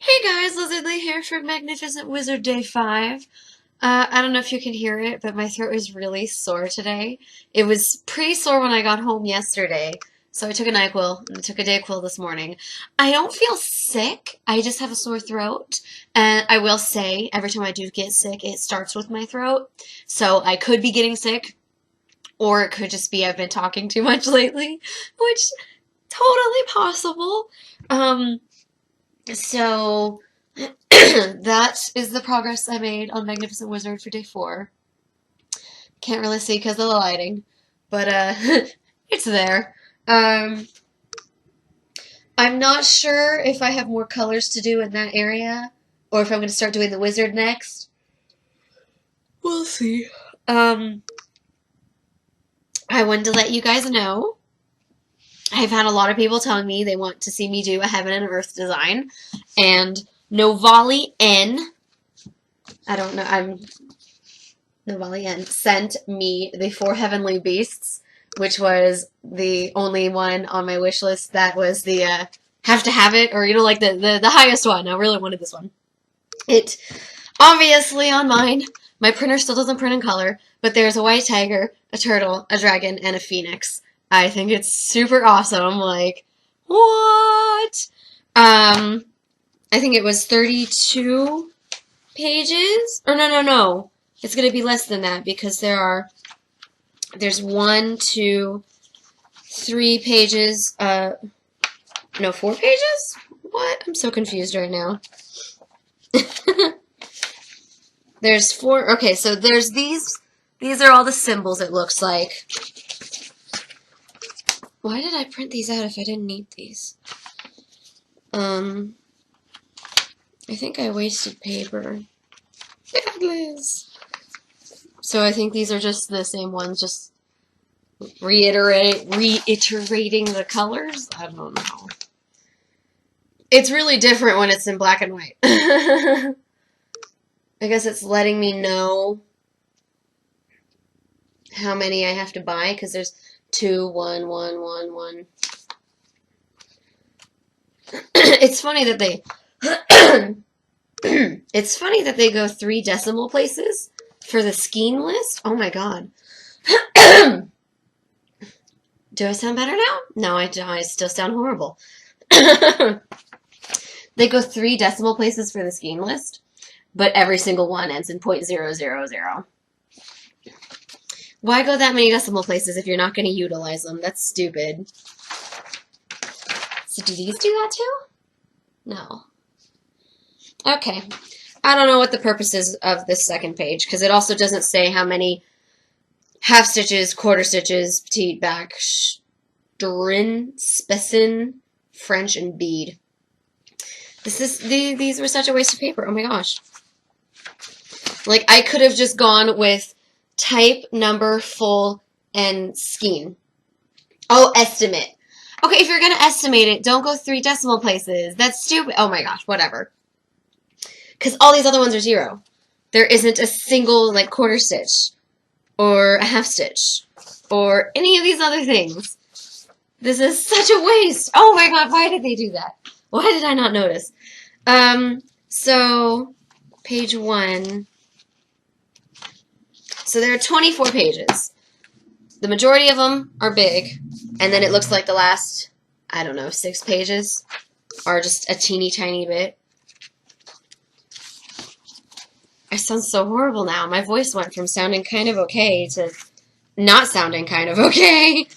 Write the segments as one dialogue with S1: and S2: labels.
S1: Hey guys, Lizardly here for Magnificent Wizard Day 5. I don't know if you can hear it, but my throat is really sore today. It was pretty sore when I got home yesterday, so I took a NyQuil and I took a Dayquil this morning. I don't feel sick, I just have a sore throat, and I will say, every time I do get sick, it starts with my throat, so I could be getting sick, or it could just be I've been talking too much lately, which totally possible. So that is the progress I made on Magnificent Wizard for day 4. Can't really see because of the lighting, but it's there. I'm not sure if I have more colors to do in that area, or if I'm going to start doing the wizard next. We'll see. I wanted to let you guys know. I've had a lot of people telling me they want to see me do a Heaven and Earth design, and Novali N, Novali N sent me the 4 Heavenly Beasts, which was the only one on my wish list that was the have to have it, or like the highest one. I really wanted this one. It obviously on mine, my printer still doesn't print in color, but there's a white tiger, a turtle, a dragon, and a phoenix. I think it's super awesome. Like, what? I think it was 32 pages. Or no. It's going to be less than that because there's 1, 2, 3 pages. No, 4 pages? What? I'm so confused right now. There's 4. Okay, so there's these. These are all the symbols, it looks like. Why did I print these out if I didn't need these? I think I wasted paper. Liz. So I think these are just the same ones, just reiterating the colors. I don't know. It's really different when it's in black and white. I guess it's letting me know how many I have to buy, because there's 2, 1, 1, 1, 1. It's funny that they it's funny that they go 3 decimal places for the scheme list. Oh my god. Do I sound better now? No, I still sound horrible. They go 3 decimal places for the scheme list, but every single one ends in .000. Why go that many decimal places if you're not going to utilize them? That's stupid. So do these do that too? No. Okay. I don't know what the purpose is of this second page, because it also doesn't say how many half stitches, quarter stitches, petite, back, strin, specin, French, and bead. These were such a waste of paper. Oh my gosh. Like, I could have just gone with type, number, full, and skein. Oh, estimate. Okay, if you're going to estimate it, don't go 3 decimal places. That's stupid. Oh my gosh, whatever. Because all these other ones are 0. There isn't a single, like, quarter stitch, or a half stitch, or any of these other things. This is such a waste. Oh my god, why did they do that? Why did I not notice? So, page 1. So there are 24 pages. The majority of them are big, and then it looks like the last, I don't know, 6 pages are just a teeny tiny bit. I sound so horrible now. My voice went from sounding kind of okay to not sounding kind of okay.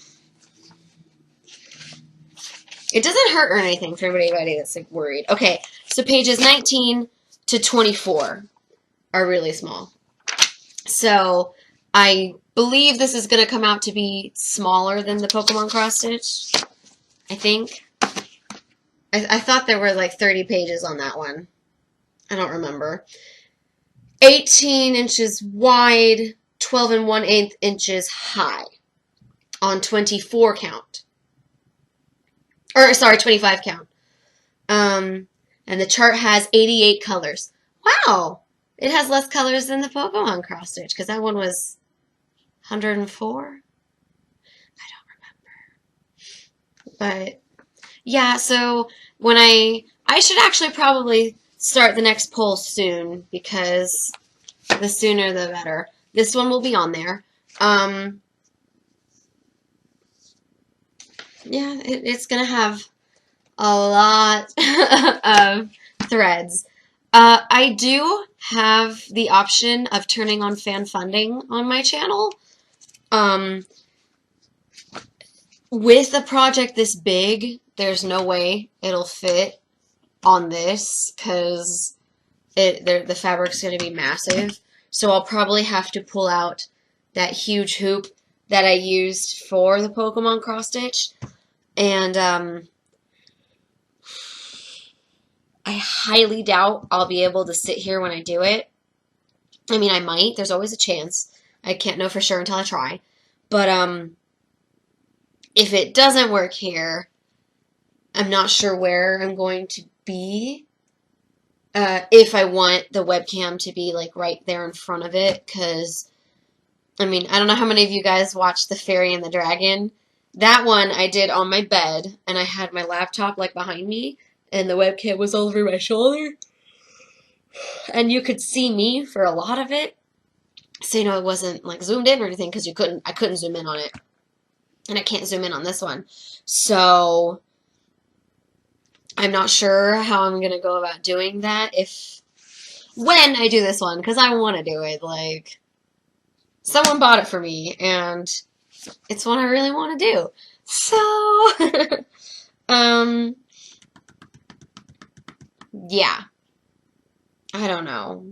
S1: It doesn't hurt or anything for anybody that's like worried. Okay, so pages 19 to 24 are really small. So I believe this is going to come out to be smaller than the Pokemon cross stitch. I think. I thought there were like 30 pages on that one. I don't remember. 18 inches wide, 12 1/8 inches high on 24 count. Or, sorry, 25 count. And the chart has 88 colors. Wow! It has less colors than the Pokemon cross stitch, because that one was 104? I don't remember. But, yeah, so when I should actually probably start the next poll soon, because the sooner the better. This one will be on there. Yeah, it's going to have a lot of threads. I do have the option of turning on fan funding on my channel. With a project this big, there's no way it'll fit on this, because the fabric's going to be massive. So I'll probably have to pull out that huge hoop that I used for the Pokemon cross stitch. And I highly doubt I'll be able to sit here when I do it. I mean, I might. There's always a chance. I can't know for sure until I try. But if it doesn't work here, I'm not sure where I'm going to be. If I want the webcam to be like right there in front of it, because I mean, I don't know how many of you guys watched The Fairy and the Dragon. That one I did on my bed, and I had my laptop like behind me, and the webcam was over my shoulder, and you could see me for a lot of it. So you know, it wasn't like zoomed in or anything, because I couldn't zoom in on it, and I can't zoom in on this one. So I'm not sure how I'm gonna go about doing that when I do this one, because I want to do it. Like, someone bought it for me, and it's one I really want to do. So, yeah. I don't know.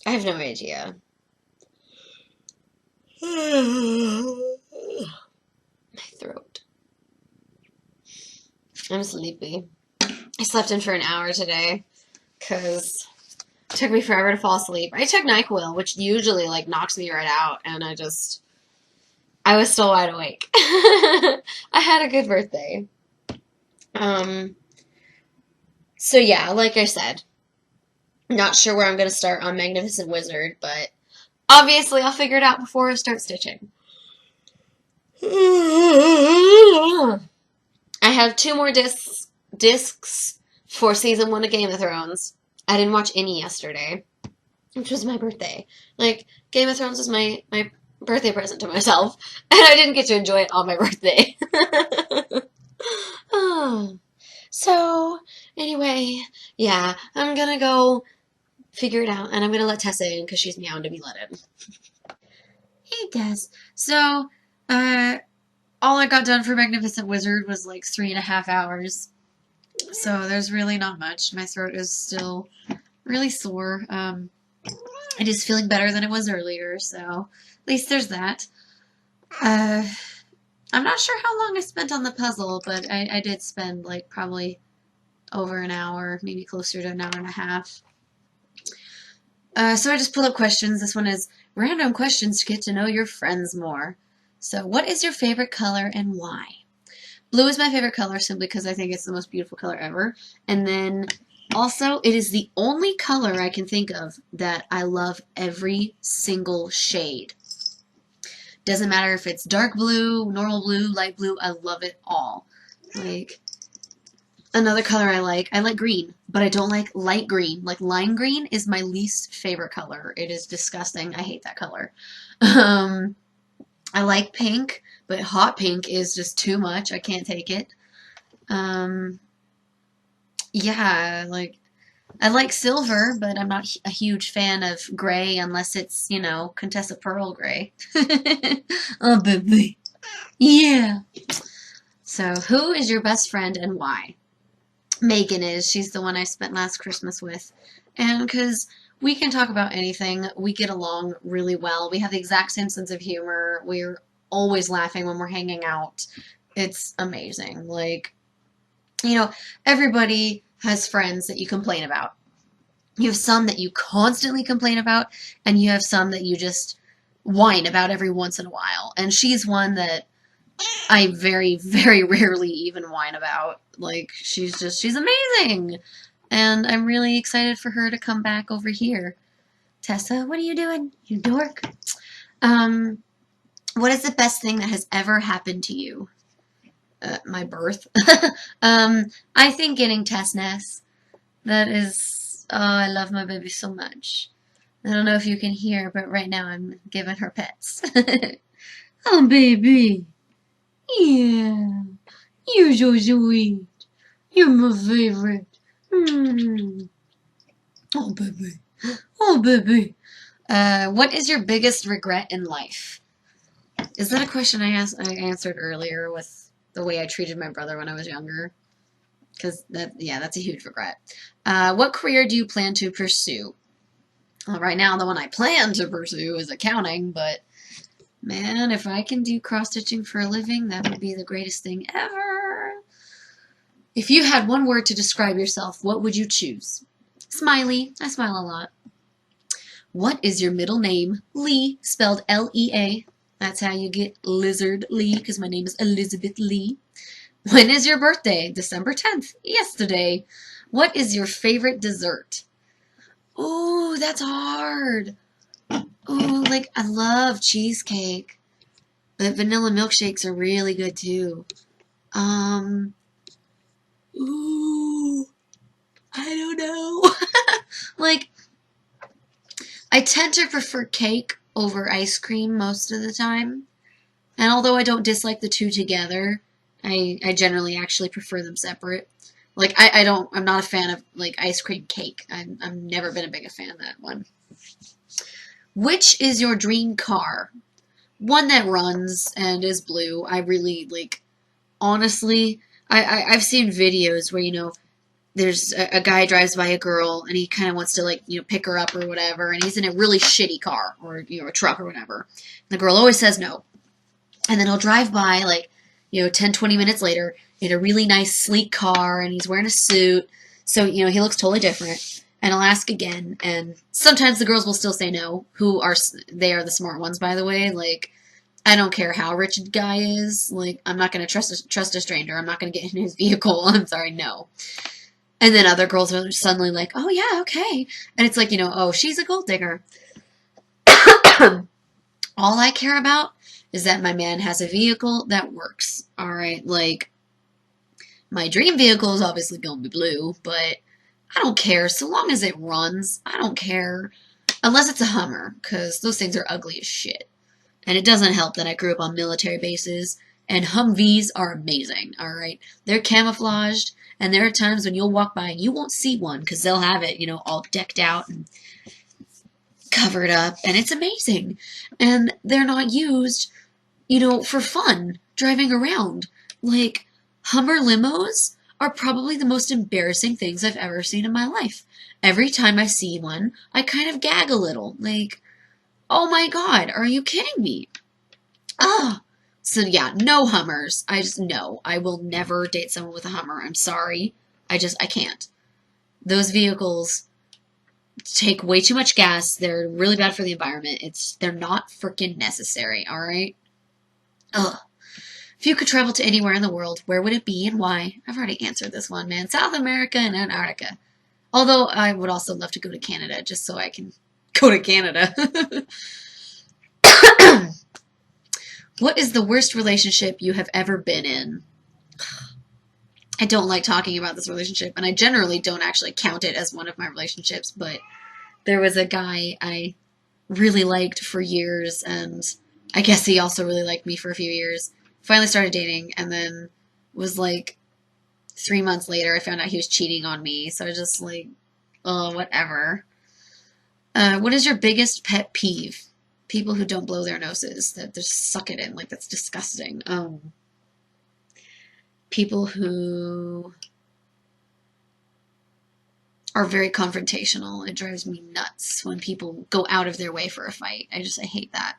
S1: I have no idea. My throat. I'm sleepy. I slept in for an hour today, because it took me forever to fall asleep. I took NyQuil, which usually, like, knocks me right out, and I was still wide awake. I had a good birthday. So yeah, like I said, not sure where I'm going to start on Magnificent Wizard, but obviously I'll figure it out before I start stitching. I have 2 more discs for season 1 of Game of Thrones. I didn't watch any yesterday, which was my birthday. Like, Game of Thrones was my birthday present to myself, and I didn't get to enjoy it on my birthday. So, anyway, yeah, I'm gonna go figure it out, and I'm gonna let Tessa in, because she's meowing to be let in. Hey, Tess. So, all I got done for Magnificent Wizard was like 3.5 hours. So there's really not much. My throat is still really sore. It is feeling better than it was earlier, so at least there's that. I'm not sure how long I spent on the puzzle, but I did spend like probably over an hour, maybe closer to an hour and a half. So I just pulled up questions. This one is random questions to get to know your friends more. So what is your favorite color and why? Blue is my favorite color simply because I think it's the most beautiful color ever. And then also, it is the only color I can think of that I love every single shade. Doesn't matter if it's dark blue, normal blue, light blue, I love it all. Like, another color I like green, but I don't like light green. Like, lime green is my least favorite color. It is disgusting. I hate that color. I like pink, but hot pink is just too much. I can't take it. Yeah, like, I like silver, but I'm not a huge fan of gray unless it's, you know, Contessa Pearl gray. Oh, baby. Yeah. So, who is your best friend and why? Megan is. She's the one I spent last Christmas with. And because we can talk about anything, we get along really well. We have the exact same sense of humor. We're always laughing when we're hanging out. It's amazing. Like, you know, everybody has friends that you complain about. You have some that you constantly complain about, and you have some that you just whine about every once in a while. And she's one that I very, very rarely even whine about. Like, she's amazing. And I'm really excited for her to come back over here. Tessa, what are you doing, you dork? What is the best thing that has ever happened to you? My birth. I think getting Tessness. That is Oh, I love my baby so much. I don't know if you can hear, but right now I'm giving her pets. Oh, baby. Yeah. You're so sweet. You're my favorite. Mm. Oh, baby. Oh, baby. What is your biggest regret in life? Is that a question I answered earlier with the way I treated my brother when I was younger? Because that's a huge regret. What career do you plan to pursue? Well, right now, the one I plan to pursue is accounting, but man, if I can do cross-stitching for a living, that would be the greatest thing ever. If you had one word to describe yourself, what would you choose? Smiley. I smile a lot. What is your middle name? Lee, spelled L-E-A. That's how you get Lizard Lee, because my name is Elizabeth Lee. When is your birthday? December 10th. Yesterday. What is your favorite dessert? Ooh, that's hard. Ooh, like, I love cheesecake. But vanilla milkshakes are really good, too. Ooh, I don't know. Like, I tend to prefer cake over ice cream most of the time. And although I don't dislike the two together, I generally actually prefer them separate. Like, I'm not a fan of, like, ice cream cake. I've never been a big fan of that one. Which is your dream car? One that runs and is blue. I really, like, honestly, I've seen videos where, you know, there's a guy drives by a girl and he kind of wants to, like, you know, pick her up or whatever, and he's in a really shitty car or, you know, a truck or whatever. And the girl always says no. And then he'll drive by, like, you know, 10, 20 minutes later in a really nice, sleek car, and he's wearing a suit. So, you know, he looks totally different. And I'll ask again, and sometimes the girls will still say no, they are the smart ones, by the way. Like, I don't care how rich a guy is. Like, I'm not going to trust a stranger. I'm not going to get in his vehicle. I'm sorry, no. And then other girls are suddenly like, oh, yeah, okay. And it's like, you know, oh, she's a gold digger. All I care about is that my man has a vehicle that works. All right, like, my dream vehicle is obviously going to be blue, but I don't care. So long as it runs, I don't care. Unless it's a Hummer, because those things are ugly as shit. And it doesn't help that I grew up on military bases, and Humvees are amazing, all right? They're camouflaged, and there are times when you'll walk by and you won't see one, because they'll have it, you know, all decked out and covered up, and it's amazing. And they're not used, you know, for fun, driving around. Like, Hummer limos are probably the most embarrassing things I've ever seen in my life. Every time I see one, I kind of gag a little. Like, oh my god, are you kidding me? Ah. So yeah, no Hummers. No. I will never date someone with a Hummer. I'm sorry. I can't. Those vehicles take way too much gas. They're really bad for the environment. They're not freaking necessary, alright? Ugh. If you could travel to anywhere in the world, where would it be and why? I've already answered this one, man. South America and Antarctica. Although I would also love to go to Canada, just so I can go to Canada. What is the worst relationship you have ever been in? I don't like talking about this relationship, and I generally don't actually count it as one of my relationships, but there was a guy I really liked for years, and I guess he also really liked me for a few years. Finally started dating, and then was like 3 months later, I found out he was cheating on me, so I was just like, oh, whatever. What is your biggest pet peeve? People who don't blow their noses, that just suck it in, like, that's disgusting. People who are very confrontational. It drives me nuts when people go out of their way for a fight. I hate that.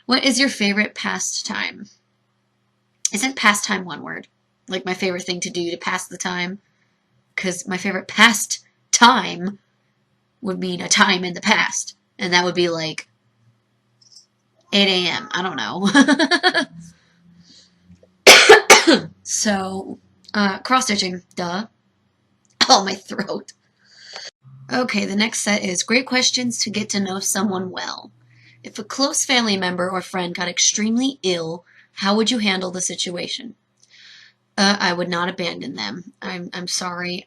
S1: What is your favorite pastime? Isn't pastime one word? Like my favorite thing to do to pass the time? Because my favorite pastime would mean a time in the past. And that would be like 8 a.m. I don't know. So, cross-stitching. Duh. Oh, my throat. Okay, the next set is great questions to get to know someone well. If a close family member or friend got extremely ill, how would you handle the situation? I would not abandon them. I'm sorry.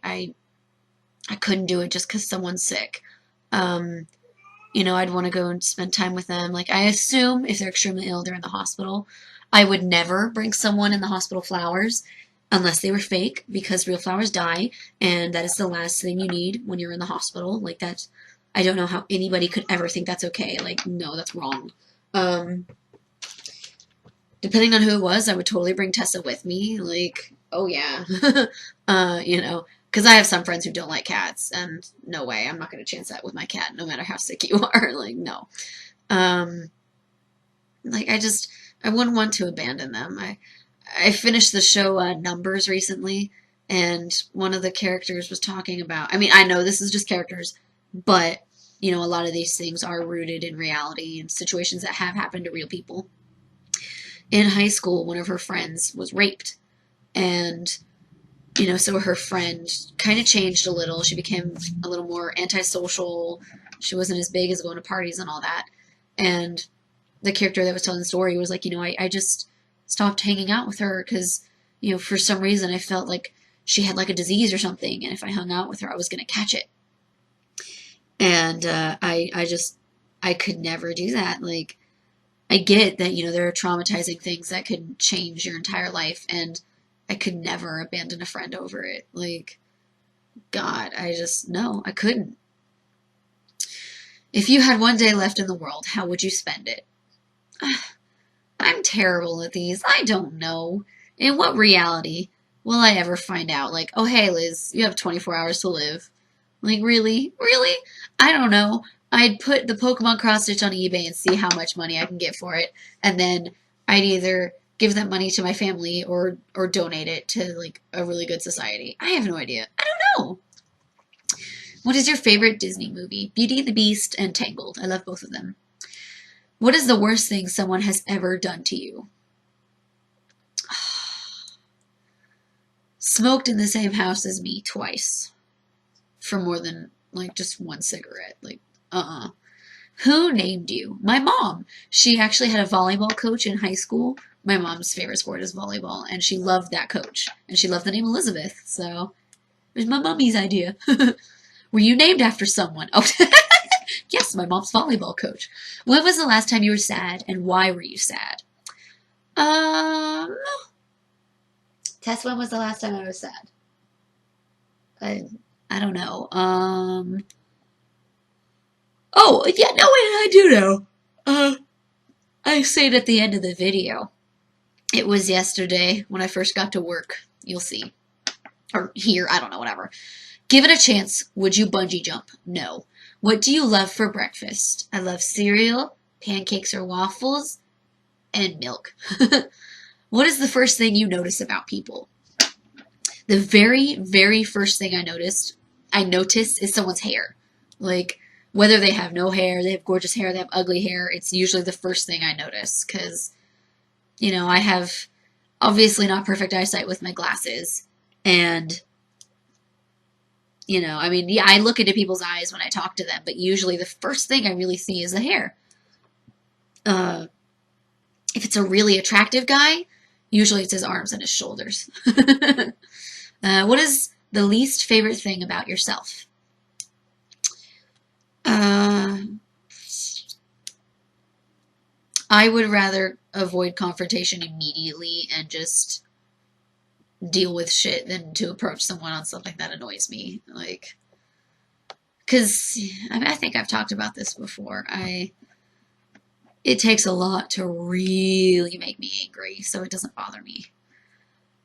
S1: I couldn't do it just because someone's sick. I'd want to go and spend time with them. Like, I assume if they're extremely ill, they're in the hospital. I would never bring someone in the hospital flowers unless they were fake, because real flowers die, and that is the last thing you need when you're in the hospital. Like, that's, I don't know how anybody could ever think that's okay. Like, no, that's wrong. Depending on who it was, I would totally bring Tessa with me. Like, oh yeah. Because I have some friends who don't like cats, and no way, I'm not going to chance that with my cat, no matter how sick you are. Like, no. I wouldn't want to abandon them. I finished the show Numbers recently, and one of the characters was talking about, I mean, I know this is just characters, but, a lot of these things are rooted in reality and situations that have happened to real people. In high school, one of her friends was raped, and so her friend kind of changed a little. She became a little more antisocial. She wasn't as big as going to parties and all that. And the character that was telling the story was like, I just stopped hanging out with her because, for some reason I felt like she had like a disease or something. And if I hung out with her, I was going to catch it. And I could never do that. Like, I get that, there are traumatizing things that could change your entire life. And I could never abandon a friend over it. Like, God, no, I couldn't. If you had one day left in the world, how would you spend it? I'm terrible at these. I don't know. In what reality will I ever find out? Like, oh, hey, Liz, you have 24 hours to live. Like, really? Really? I don't know. I'd put the Pokemon cross stitch on eBay and see how much money I can get for it. And then I'd either give that money to my family or donate it to, like, a really good society. I have no idea. I don't know. What is your favorite Disney movie? Beauty and the Beast and Tangled. I love both of them. What is the worst thing someone has ever done to you? Smoked in the same house as me twice. For more than, like, just one cigarette. Like, Who named you? My mom. She actually had a volleyball coach in high school. My mom's favorite sport is volleyball, and she loved that coach. And she loved the name Elizabeth, so it was my mommy's idea. Were you named after someone? Oh, yes, my mom's volleyball coach. When was the last time you were sad, and why were you sad? Tess, when was the last time I was sad? I don't know. Oh, yeah, no, I do know. I say it at the end of the video. It was yesterday when I first got to work. You'll see. Or here, I don't know, whatever. Given a chance, would you bungee jump? No. What do you love for breakfast? I love cereal, pancakes or waffles, and milk. What is the first thing you notice about people? The very, very first thing I noticed is someone's hair. Like, whether they have no hair, they have gorgeous hair, they have ugly hair, it's usually the first thing I notice. Because, I have obviously not perfect eyesight with my glasses. And, I look into people's eyes when I talk to them. But usually the first thing I really see is the hair. If it's a really attractive guy, usually it's his arms and his shoulders. What is the least favorite thing about yourself? I would rather avoid confrontation immediately and just deal with shit than to approach someone on something that annoys me. Like, because I think I've talked about this before. It takes a lot to really make me angry, so it doesn't bother me.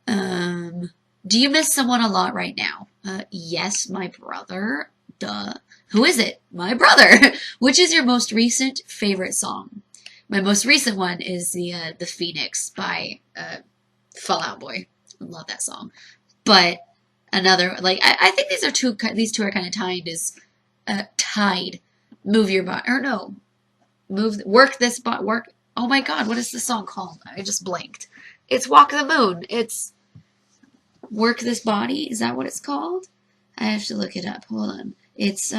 S1: Do you miss someone a lot right now? Yes, my brother. Duh. Who is it? My brother. Which is your most recent favorite song? My most recent one is the Phoenix by Fall Out Boy. I love that song. But another, like, I think these two are kind of tied. Tied. Move your body, or no, work this body. Work. Oh my God, what is the song called? I just blanked. It's Walk the Moon. It's Work This Body. Is that what it's called? I have to look it up. Hold on. It's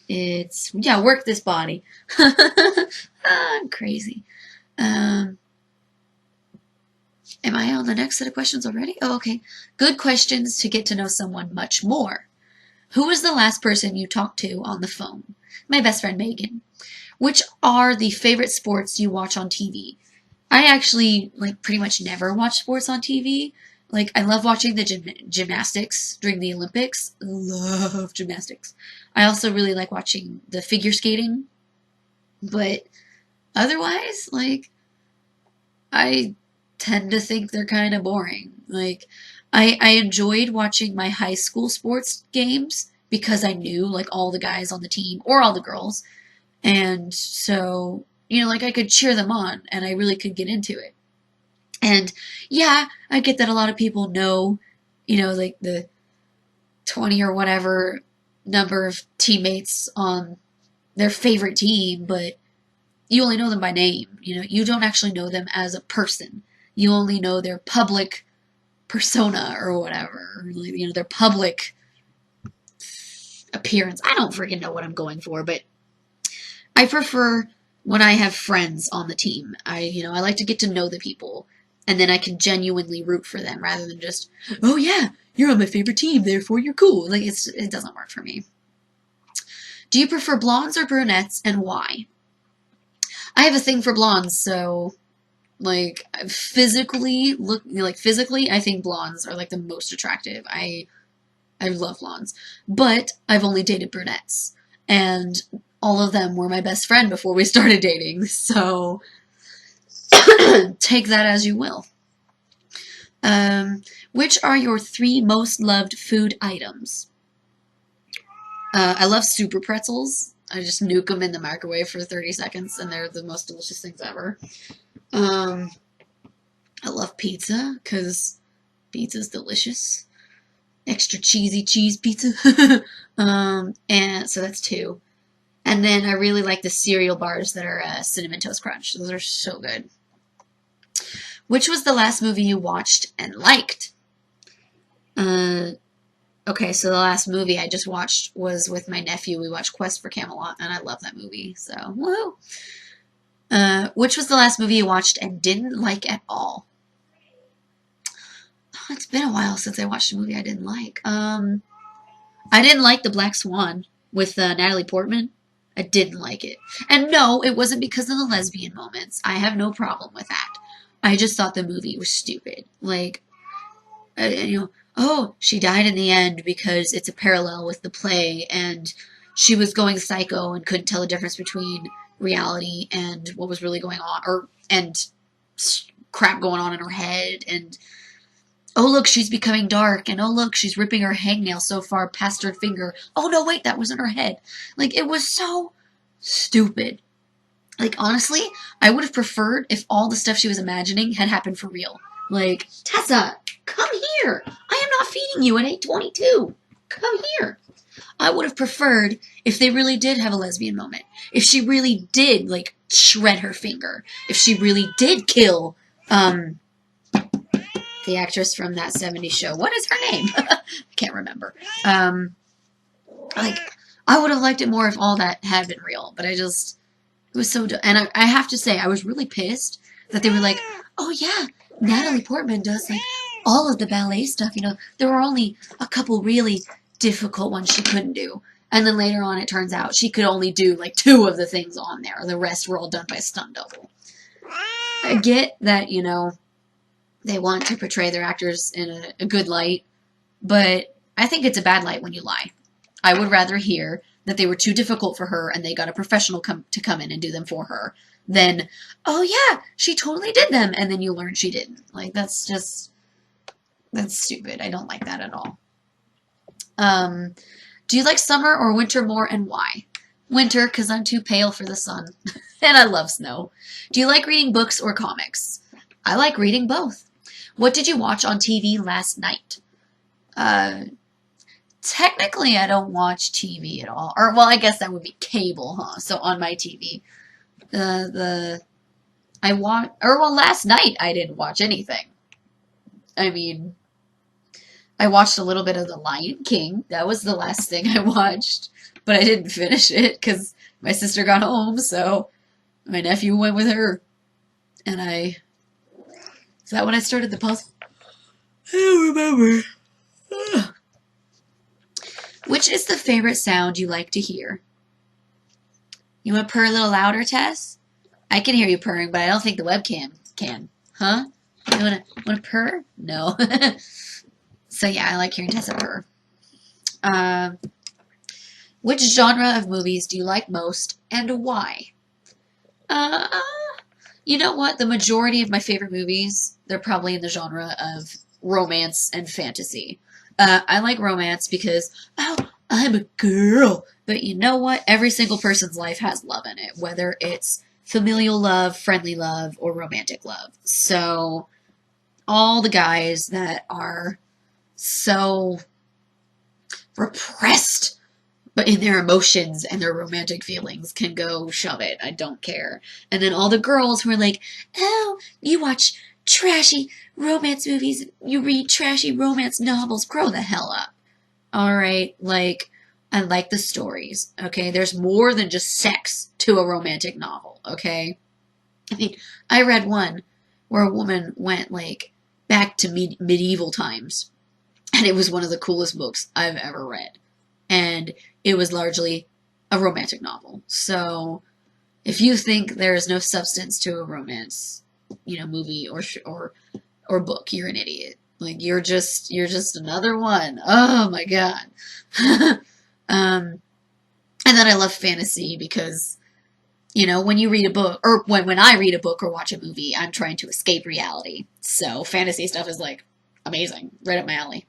S1: yeah, Work This Body. I'm crazy.
S2: Am I on the next set of questions already? Oh, okay. Good questions to get to know someone much more. Who was the last person you talked to on the phone? My best friend Megan. Which are the favorite sports you watch on TV? I actually, like, pretty much never watch sports on TV. Like, I love watching the gymnastics during the Olympics. Love gymnastics. I also really like watching the figure skating. But otherwise, like, I tend to think they're kind of boring. Like, I enjoyed watching my high school sports games because I knew, like, all the guys on the team, or all the girls. And so, like, I could cheer them on, and I really could get into it. And yeah, I get that a lot of people know, like the 20 or whatever number of teammates on their favorite team, but you only know them by name. You don't actually know them as a person. You only know their public persona or whatever, their public appearance. I don't freaking know what I'm going for, but I prefer when I have friends on the team. I like to get to know the people, and then I can genuinely root for them rather than just, oh yeah, you're on my favorite team, therefore you're cool. Like, it doesn't work for me. Do you prefer blondes or brunettes, and why? I have a thing for blondes, so, like, physically, I think blondes are, like, the most attractive. I love blondes. But I've only dated brunettes, and all of them were my best friend before we started dating, so take that as you will. Which are your 3 most loved food items? I love super pretzels. I just nuke them in the microwave for 30 seconds, and they're the most delicious things ever. I love pizza, because pizza's delicious. Extra cheesy cheese pizza. And so that's 2. And then I really like the cereal bars that are Cinnamon Toast Crunch. Those are so good. Which was the last movie you watched and liked? Okay, so the last movie I just watched was with my nephew. We watched Quest for Camelot, and I love that movie, so woohoo. Which was the last movie you watched and didn't like at all? It's been a while since I watched a movie I didn't like. I didn't like The Black Swan with Natalie Portman. I didn't like it. And no, it wasn't because of the lesbian moments. I have no problem with that. I just thought the movie was stupid. Like, oh, she died in the end because it's a parallel with the play, and she was going psycho and couldn't tell the difference between reality and what was really going on, and crap going on in her head, and oh look, she's becoming dark, and oh look, she's ripping her hangnail so far past her finger. Oh no, wait, that wasn't her head. Like, it was so stupid. Like, honestly, I would have preferred if all the stuff she was imagining had happened for real. Like, Tessa, come here. I am not feeding you at 8:22. Come here. I would have preferred if they really did have a lesbian moment. If she really did, like, shred her finger. If she really did kill, the actress from that 70s show. What is her name? I can't remember. Like, I would have liked it more if all that had been real, but it was so, and I have to say, I was really pissed that they were like, oh yeah, Natalie Portman does, like, all of the ballet stuff, there were only a couple really difficult ones she couldn't do, and then later on it turns out she could only do, like, 2 of the things on there, the rest were all done by a stunt double. I get that, they want to portray their actors in a good light, but I think it's a bad light when you lie. I would rather hear that they were too difficult for her and they got a professional to come in and do them for her than, oh yeah, she totally did them, and then you learn she didn't. Like, that's stupid. I don't like that at all. Do you like summer or winter more, and why? Winter, because I'm too pale for the sun, and I love snow. Do you like reading books or comics? I like reading both. What did you watch on TV last night? Technically, I don't watch TV at all. Or, well, I guess that would be cable, huh? So, on my TV. Last night I didn't watch anything. I mean, I watched a little bit of The Lion King. That was the last thing I watched. But I didn't finish it because my sister got home, so my nephew went with her. And I Is that when I started the puzzle? I don't remember. Ugh. Which is the favorite sound you like to hear? You want to purr a little louder, Tess? I can hear you purring, but I don't think the webcam can. Huh? You want to purr? No. So yeah, I like hearing Tessa purr. Which genre of movies do you like most, and why? You know what? The majority of my favorite movies, they're probably in the genre of romance and fantasy. I like romance because, oh, I'm a girl. But you know what? Every single person's life has love in it, whether it's familial love, friendly love, or romantic love. So all the guys that are so repressed but in their emotions and their romantic feelings can go shove it. I don't care. And then all the girls who are like, oh, you watch trashy romance movies, you read trashy romance novels, grow the hell up. Alright, like, I like the stories, okay? There's more than just sex to a romantic novel, okay? I mean, I read one where a woman went, like, back to medieval times, and it was one of the coolest books I've ever read. And it was largely a romantic novel. So if you think there is no substance to a romance, movie or book, you're an idiot. Like you're just another one. Oh my god. And then I love fantasy because when you read a book or when I read a book or watch a movie, I'm trying to escape reality. So fantasy stuff is like amazing, right up my alley.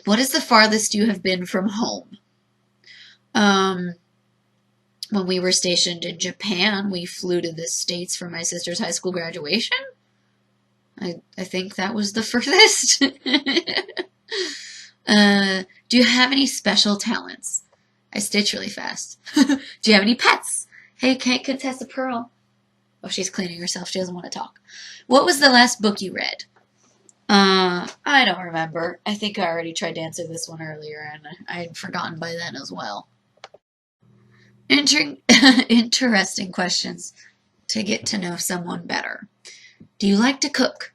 S2: What is the farthest you have been from home? When we were stationed in Japan, we flew to the States for my sister's high school graduation. I think that was the furthest. Do you have any special talents? I stitch really fast. Do you have any pets? Hey, can't contest a pearl. Oh, she's cleaning herself. She doesn't want to talk. What was the last book you read? I don't remember. I think I already tried to answer this one earlier, and I had forgotten by then as well. Interesting questions to get to know someone better. Do you like to cook?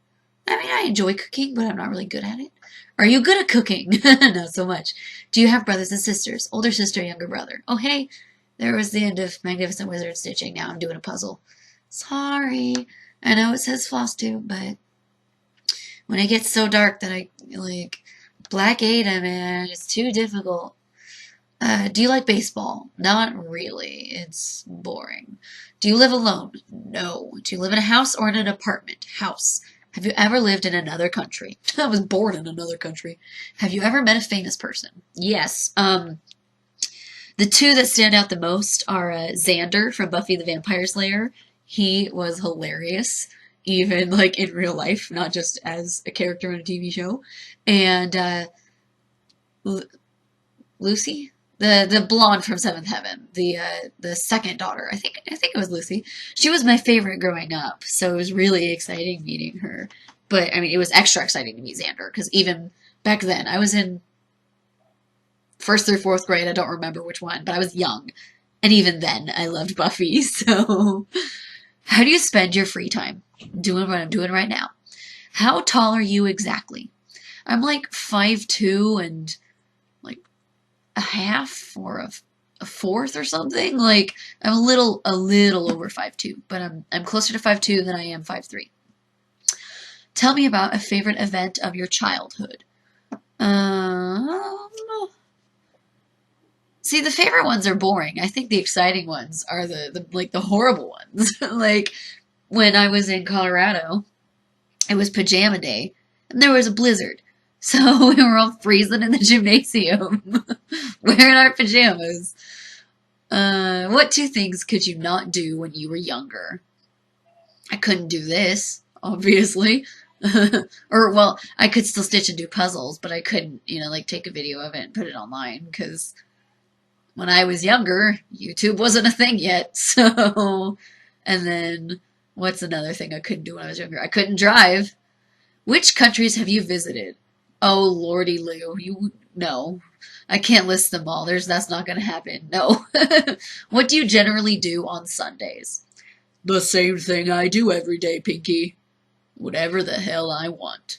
S2: I mean, I enjoy cooking, but I'm not really good at it. Are you good at cooking? Not so much. Do you have brothers and sisters? Older sister, younger brother. Oh, hey, there was the end of Magnificent Wizard stitching. Now I'm doing a puzzle. Sorry. I know it says Flosstube, but when it gets so dark that I, Black Ada, man, it's too difficult. Do you like baseball? Not really. It's boring. Do you live alone? No. Do you live in a house or in an apartment? House. Have you ever lived in another country? I was born in another country. Have you ever met a famous person? Yes. The two that stand out the most are Xander from Buffy the Vampire Slayer. He was hilarious, even in real life, not just as a character on a TV show. And Lucy, the blonde from Seventh Heaven, the second daughter. I think it was Lucy. She was my favorite growing up, so it was really exciting meeting her. But I mean, it was extra exciting to meet Xander because even back then, I was in 1st through 4th grade. I don't remember which one, but I was young, and even then, I loved Buffy. So, how do you spend your free time? Doing what I'm doing right now. How tall are you exactly? I'm 5'2" and a half or a fourth or something. I'm a little over 5'2", but I'm closer to 5'2" than I am 5'3". Tell me about a favorite event of your childhood. See, the favorite ones are boring. I think the exciting ones are the horrible ones. When I was in Colorado, it was pajama day, and there was a blizzard. So we were all freezing in the gymnasium, wearing our pajamas. What 2 things could you not do when you were younger? I couldn't do this, obviously. I could still stitch and do puzzles, but I couldn't, take a video of it and put it online, because when I was younger, YouTube wasn't a thing yet, so... And then, what's another thing I couldn't do when I was younger? I couldn't drive. Which countries have you visited? Oh, lordy Lou, no. I can't list them all. That's not going to happen. No. What do you generally do on Sundays? The same thing I do every day, Pinky. Whatever the hell I want.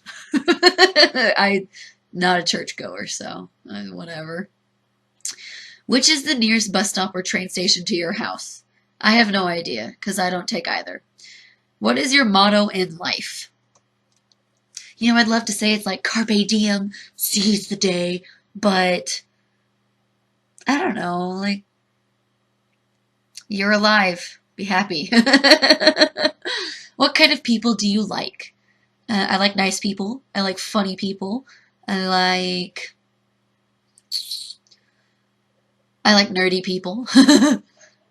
S2: I'm not a churchgoer, so whatever. Which is the nearest bus stop or train station to your house? I have no idea, because I don't take either. What is your motto in life? You know, I'd love to say it's like carpe diem, seize the day, but I don't know, like, you're alive, be happy. What kind of people do you like? I like nice people. I like funny people. I like nerdy people.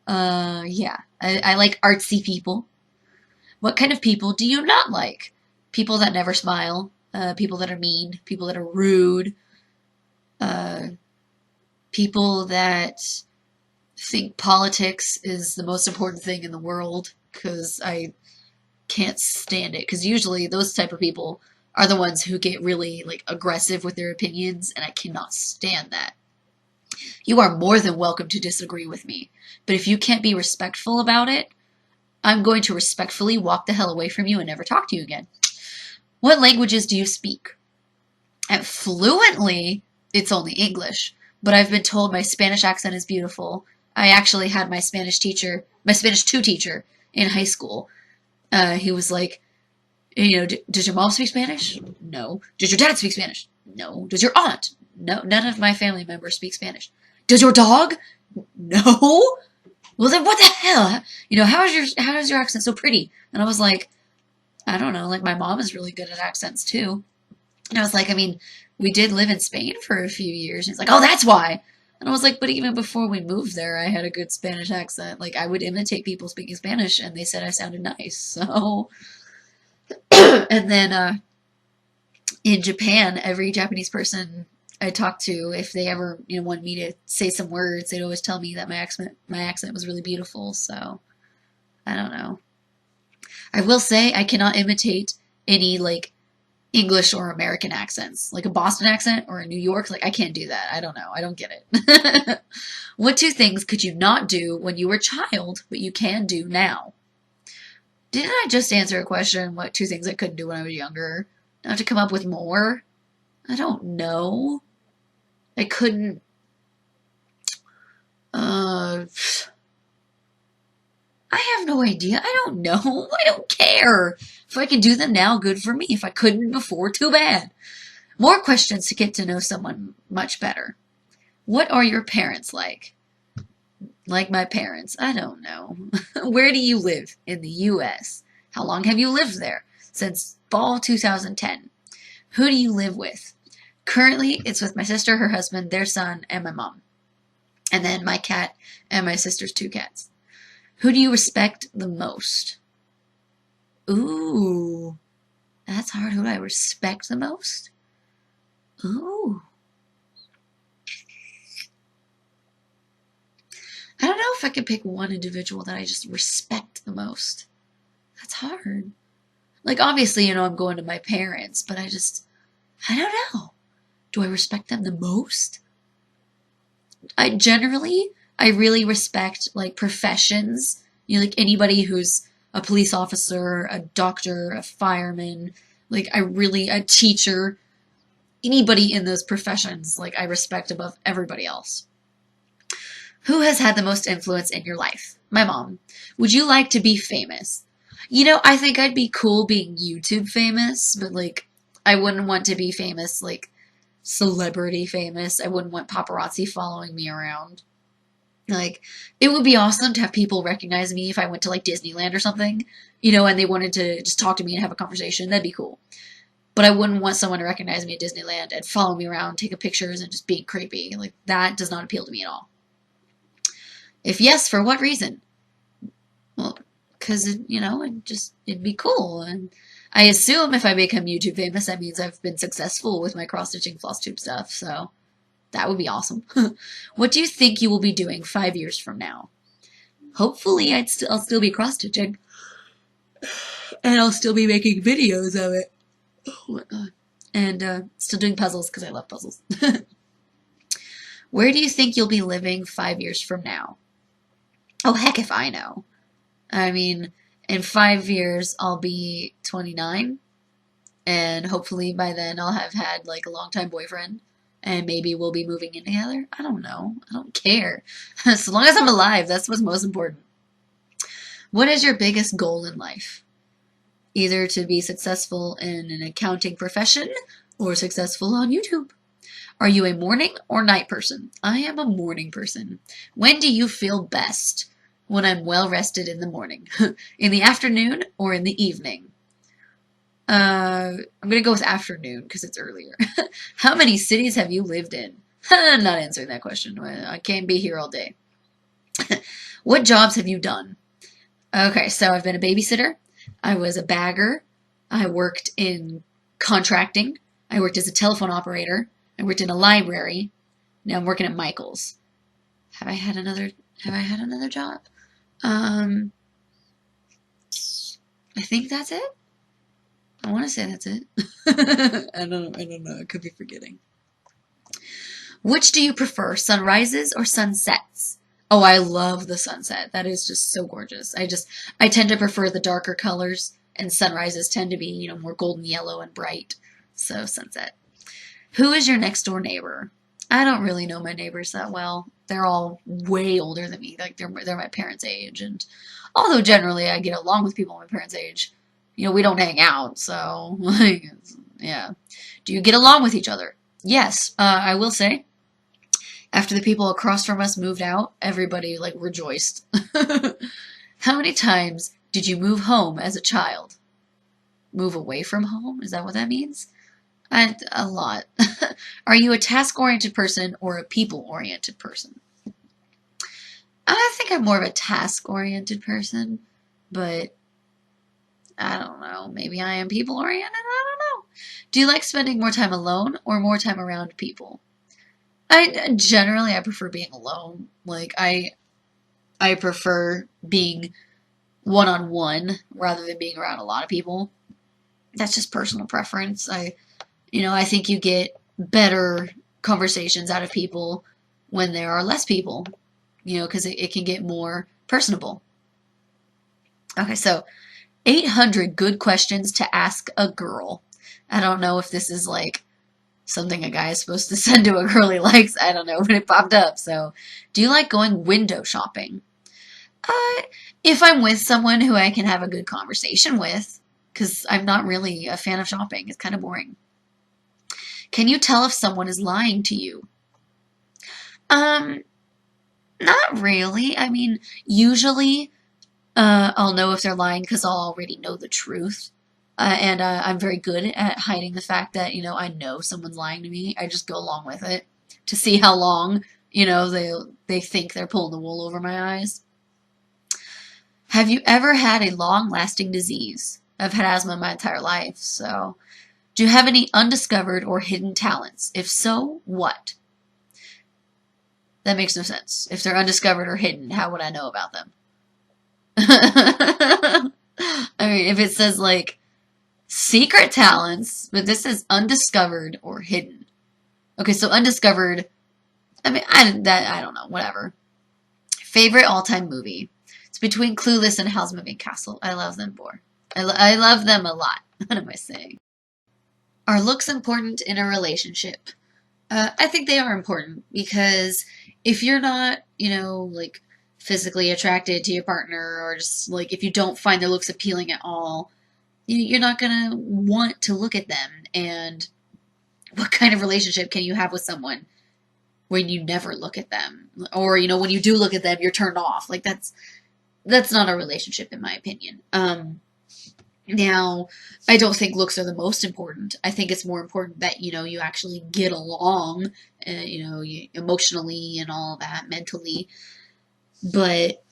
S2: Yeah. I like artsy people. What kind of people do you not like? People that never smile. People that are mean. People that are rude. People that think politics is the most important thing in the world, because I can't stand it, because usually those type of people are the ones who get really like aggressive with their opinions, and I cannot stand that. You are more than welcome to disagree with me, but if you can't be respectful about it, I'm going to respectfully walk the hell away from you and never talk to you again. What languages do you speak? And fluently, it's only English, but I've been told my Spanish accent is beautiful. I actually had my Spanish 2 teacher in high school. He was like, you know, does your mom speak Spanish? No. Does your dad speak Spanish? No. Does your aunt? No. None of my family members speak Spanish. Does your dog? No. Well, then what the hell? You know, how is your accent so pretty? And I was like, I don't know, like my mom is really good at accents too. And I was like, I mean, we did live in Spain for a few years. And he's like, oh, that's why. And I was like, but even before we moved there, I had a good Spanish accent. Like, I would imitate people speaking Spanish, and they said I sounded nice. So, and then in Japan, every Japanese person I talked to, if they ever, you know, wanted me to say some words, they'd always tell me that my accent was really beautiful. So, I don't know. I will say I cannot imitate any, like, English or American accents. Like a Boston accent or a New York, like I can't do that. I don't know. I don't get it. What 2 things could you not do when you were a child, but you can do now? Didn't I just answer a question, what 2 things I couldn't do when I was younger? I have to come up with more? I don't know. I couldn't, I have no idea. I don't know. I don't care. If I can do them now, good for me. If I couldn't before, too bad. More questions to get to know someone much better. What are your parents like? Like my parents. I don't know. Where do you live? In the U.S. How long have you lived there? Since fall 2010. Who do you live with? Currently, it's with my sister, her husband, their son, and my mom. And then my cat and my sister's 2 cats. Who do you respect the most? Ooh, that's hard. Who do I respect the most? Ooh. I don't know if I could pick one individual that I just respect the most. That's hard. Like, obviously, you know, I'm going to my parents, but I don't know. Do I respect them the most? I really respect, like, professions. You know, like, anybody who's a police officer, a doctor, a fireman, like, a teacher, anybody in those professions, like, I respect above everybody else. Who has had the most influence in your life? My mom. Would you like to be famous? You know, I think I'd be cool being YouTube famous, but, like, I wouldn't want to be famous, like, celebrity famous. I wouldn't want paparazzi following me around. Like, it would be awesome to have people recognize me if I went to, like, Disneyland or something, you know, and they wanted to just talk to me and have a conversation. That'd be cool. But I wouldn't want someone to recognize me at Disneyland and follow me around, taking pictures, and just being creepy. Like, that does not appeal to me at all. If yes, for what reason? Well, because, you know, it'd be cool. And I assume if I become YouTube famous, that means I've been successful with my cross-stitching Flosstube stuff, so that would be awesome. What do you think you will be doing 5 years from now? Hopefully, I'll still be cross-stitching. And I'll still be making videos of it. Oh my god. And still doing puzzles, because I love puzzles. Where do you think you'll be living 5 years from now? Oh, heck if I know. I mean, In 5 years, I'll be 29, and hopefully by then I'll have had like a long-time boyfriend, and maybe we'll be moving in together. I don't know. I don't care. As long as I'm alive, that's what's most important. What is your biggest goal in life? Either to be successful in an accounting profession or successful on YouTube. Are you a morning or night person? I am a morning person. When do you feel best? When I'm well rested in the morning. In the afternoon or in the evening? I'm going to go with afternoon because it's earlier. How many cities have you lived in? I'm not answering that question. I can't be here all day. What jobs have you done? Okay, so I've been a babysitter. I was a bagger. I worked in contracting. I worked as a telephone operator. I worked in a library. Now I'm working at Michael's. Have I had another job? I think that's it. I want to say that's it. I don't know. I could be forgetting. Which do you prefer, sunrises or sunsets? Oh, I love the sunset. That is just so gorgeous. I tend to prefer the darker colors, and sunrises tend to be, more golden yellow and bright. So sunset. Who is your next door neighbor? I don't really know my neighbors that well. They're all way older than me. Like they're my parents' age, and although generally I get along with people my parents' age, we don't hang out. So like, yeah. Do you get along with each other? Yes, I will say. After the people across from us moved out, everybody like rejoiced. How many times did you move home as a child? Move away from home? Is that what that means? A lot. Are you a task-oriented person or a people-oriented person? I think I'm more of a task-oriented person, but I don't know. Maybe I am people-oriented? I don't know. Do you like spending more time alone or more time around people? I prefer being alone. Like I prefer being one-on-one rather than being around a lot of people. That's just personal preference. I think you get better conversations out of people when there are less people, because it can get more personable. Okay, so 800 good questions to ask a girl. I don't know if this is like something a guy is supposed to send to a girl he likes. I don't know, but it popped up. So, do you like going window shopping? If I'm with someone who I can have a good conversation with, because I'm not really a fan of shopping. It's kind of boring. Can you tell if someone is lying to you? Not really. I mean, usually I'll know if they're lying because I'll already know the truth. And I'm very good at hiding the fact that, I know someone's lying to me. I just go along with it to see how long, they think they're pulling the wool over my eyes. Have you ever had a long-lasting disease? I've had asthma my entire life, so... Do you have any undiscovered or hidden talents? If so, what? That makes no sense. If they're undiscovered or hidden, how would I know about them? I mean, if it says, like, secret talents, but this is undiscovered or hidden. Okay, so undiscovered, I mean, I don't know, whatever. Favorite all-time movie? It's between Clueless and Howl's Moving Castle. I love them more. I love them a lot. What am I saying? Are looks important in a relationship? I think they are important because if you're not, like physically attracted to your partner or just like if you don't find their looks appealing at all, you're not going to want to look at them. And what kind of relationship can you have with someone when you never look at them? Or, when you do look at them, you're turned off. Like that's not a relationship in my opinion. Now, I don't think looks are the most important. I think it's more important that, you actually get along, emotionally and all that, mentally. But,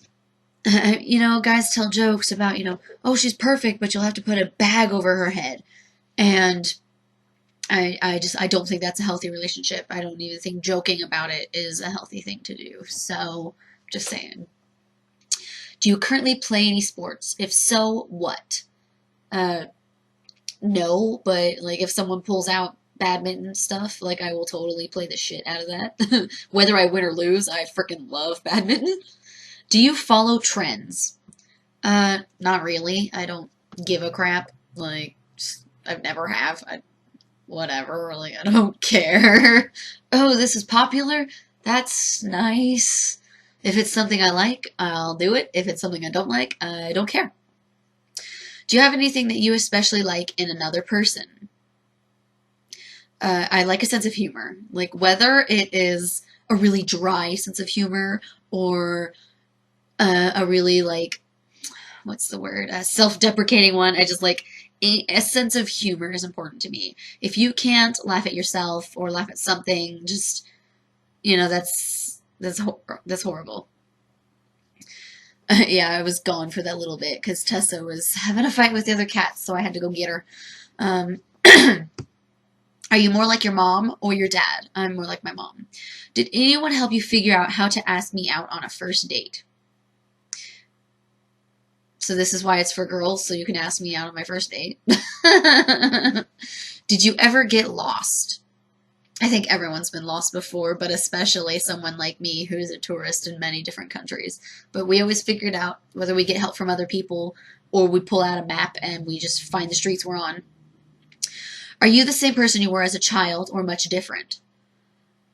S2: guys tell jokes about, oh, she's perfect, but you'll have to put a bag over her head. And I don't think that's a healthy relationship. I don't even think joking about it is a healthy thing to do. So, just saying. Do you currently play any sports? If so, what? No, but like if someone pulls out badminton stuff, like I will totally play the shit out of that. Whether I win or lose, I freaking love badminton. Do you follow trends? Not really. I don't give a crap. Like, I've never have. Whatever. Like, I don't care. Oh, this is popular? That's nice. If it's something I like, I'll do it. If it's something I don't like, I don't care. Do you have anything that you especially like in another person? I like a sense of humor. Like, whether it is a really dry sense of humor or a really, like, what's the word? A self-deprecating one. I just like a sense of humor is important to me. If you can't laugh at yourself or laugh at something, just, that's horrible. Yeah, I was gone for that little bit because Tessa was having a fight with the other cats, so I had to go get her. Um, are you more like your mom or your dad? I'm more like my mom. Did anyone help you figure out how to ask me out on a first date? So this is why it's for girls, so you can ask me out on my first date. Did you ever get lost? I think everyone's been lost before, but especially someone like me who's a tourist in many different countries. But we always figured out whether we get help from other people or we pull out a map and we just find the streets we're on. Are you the same person you were as a child or much different?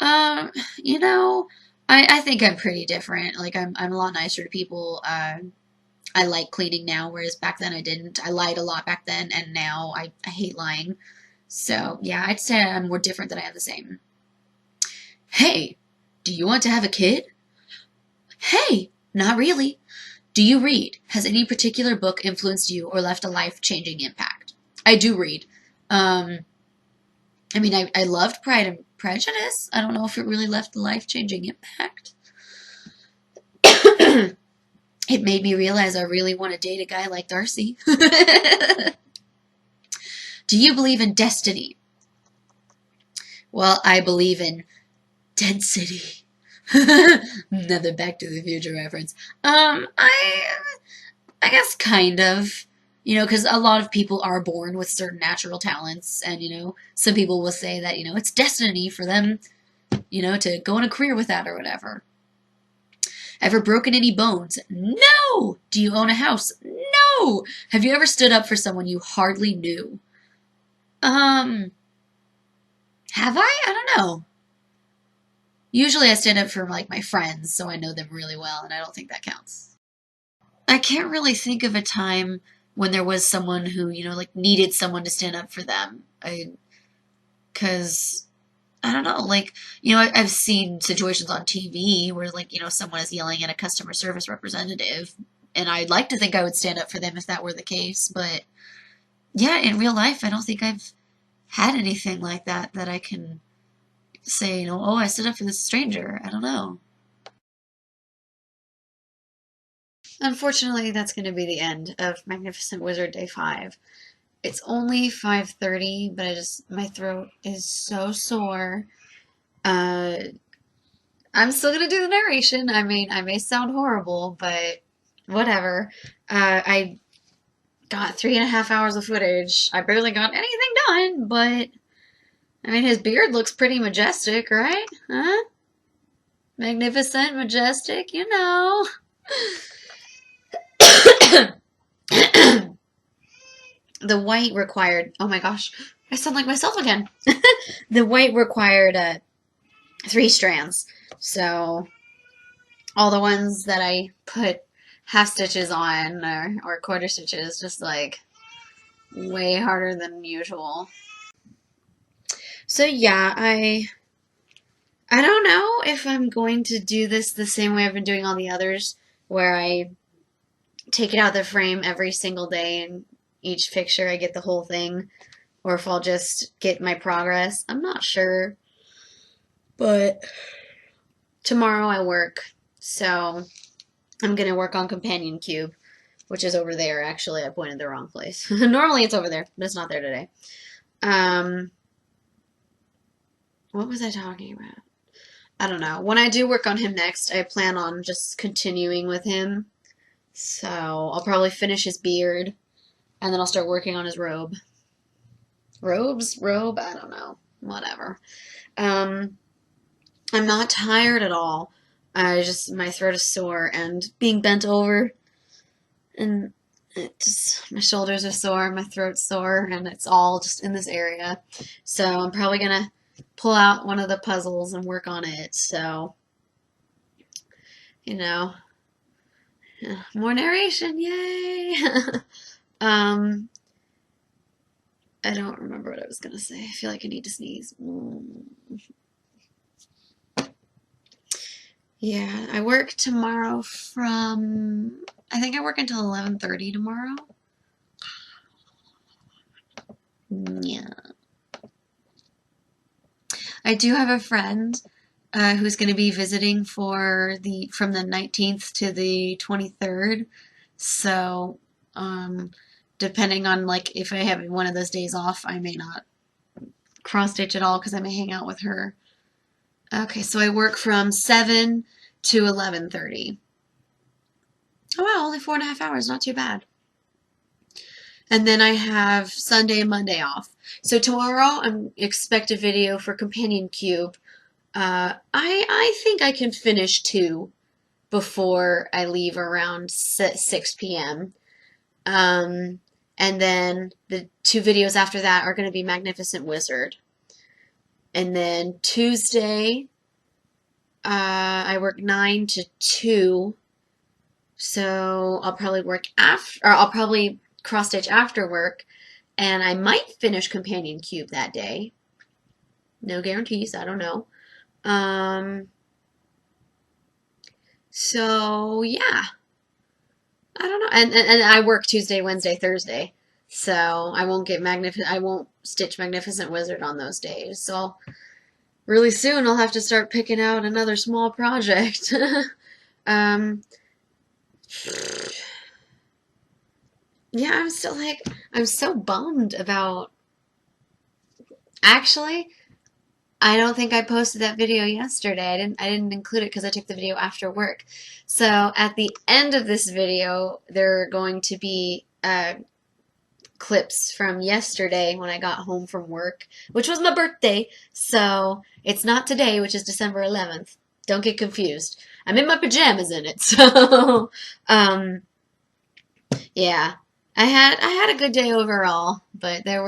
S2: Um, you know, I think I'm pretty different. Like I'm a lot nicer to people. I like cleaning now, whereas back then I didn't. I lied a lot back then, and now I hate lying. So, yeah, I'd say I'm more different than I am the same. Hey, do you want to have a kid? Hey, not really. Do you read? Has any particular book influenced you or left a life-changing impact? I do read. Um, I loved Pride and Prejudice. I don't know if it really left a life-changing impact. It made me realize I really want to date a guy like Darcy. Do you believe in destiny? Well, I believe in density. Another Back to the Future reference. I guess kind of. Because a lot of people are born with certain natural talents, and some people will say that it's destiny for them, to go on a career with that or whatever. Ever broken any bones? No. Do you own a house? No. Have you ever stood up for someone you hardly knew? Um, have I? I don't know. Usually I stand up for like my friends, so I know them really well, and I don't think that counts. I can't really think of a time when there was someone who, like needed someone to stand up for them. Cause I don't know, like, I've seen situations on TV where like, someone is yelling at a customer service representative, and I'd like to think I would stand up for them if that were the case, but yeah, in real life, I don't think I've had anything like that I can say, oh, I stood up for this stranger. I don't know. Unfortunately, that's going to be the end of Magnificent Wizard Day 5. It's only 5:30, but my throat is so sore. Uh, I'm still going to do the narration. I may sound horrible, but whatever. I got 3.5 hours of footage. I barely got anything done, but his beard looks pretty majestic, right? Huh? Magnificent, majestic, The white required, oh my gosh, I sound like myself again. The white required 3 strands. So all the ones that I put half stitches on or quarter stitches, just like way harder than usual. So yeah, I don't know if I'm going to do this the same way I've been doing all the others, where I take it out of the frame every single day and each picture I get the whole thing, or if I'll just get my progress. I'm not sure, but tomorrow I work, so I'm going to work on Companion Cube, which is over there. Actually, I pointed the wrong place. Normally it's over there, but it's not there today. What was I talking about? I don't know. When I do work on him next, I plan on just continuing with him. So I'll probably finish his beard, and then I'll start working on his robe. Robe? I don't know. Whatever. I'm not tired at all. My throat is sore, and being bent over, And it just, my shoulders are sore, my throat's sore, and it's all just in this area. So I'm probably gonna pull out one of the puzzles and work on it. So, you know, more narration, yay! I don't remember what I was gonna say. I feel like I need to sneeze. Yeah, I work tomorrow from, I think I work until 11:30 tomorrow. Yeah. I do have a friend who's going to be visiting from the 19th to the 23rd. So, depending on like if I have one of those days off, I may not cross stitch at all because I may hang out with her. Okay, so I work from 7 to 11:30. Oh wow, only 4.5 hours, not too bad. And then I have Sunday and Monday off. So tomorrow I expect a video for Companion Cube. I think I can finish 2 before I leave around 6 p.m. And then the 2 videos after that are going to be Magnificent Wizard. And then Tuesday, I work 9 to 2. So I'll probably work after, or I'll probably cross stitch after work, and I might finish Companion Cube that day. No guarantees, I don't know. So yeah, I don't know, and I work Tuesday, Wednesday, Thursday, so I won't stitch Magnificent Wizard on those days. So really soon I'll have to start picking out another small project. Yeah, I'm so bummed about. Actually, I don't think I posted that video yesterday. I didn't include it because I took the video after work. So at the end of this video, there are going to be clips from yesterday when I got home from work, which was my birthday. So it's not today, which is December 11th. Don't get confused. I'm in my pajamas in it. So, yeah. I had a good day overall, but there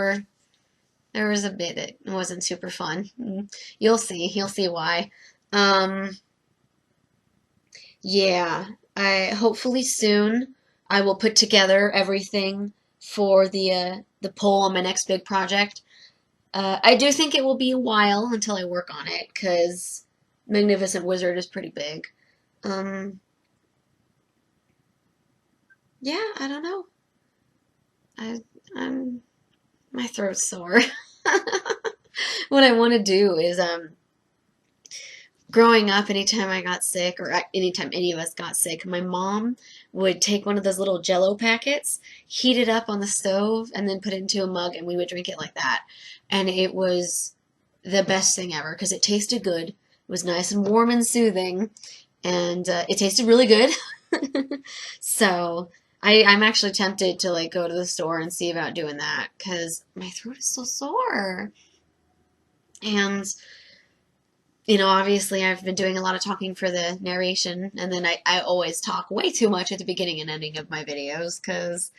S2: was a bit that wasn't super fun. You'll see why. Yeah, I hopefully soon I will put together everything for the poll on my next big project. I do think it will be a while until I work on it because Magnificent Wizard is pretty big. Yeah, I don't know. I'm my throat's sore. What I want to do is growing up, anytime I got sick or anytime any of us got sick, my mom would take one of those little Jello packets, heat it up on the stove, and then put it into a mug, and we would drink it like that. And it was the best thing ever because it tasted good. It was nice and warm and soothing, and it tasted really good. So I'm actually tempted to like go to the store and see about doing that because my throat is so sore. And obviously I've been doing a lot of talking for the narration, and then I always talk way too much at the beginning and ending of my videos because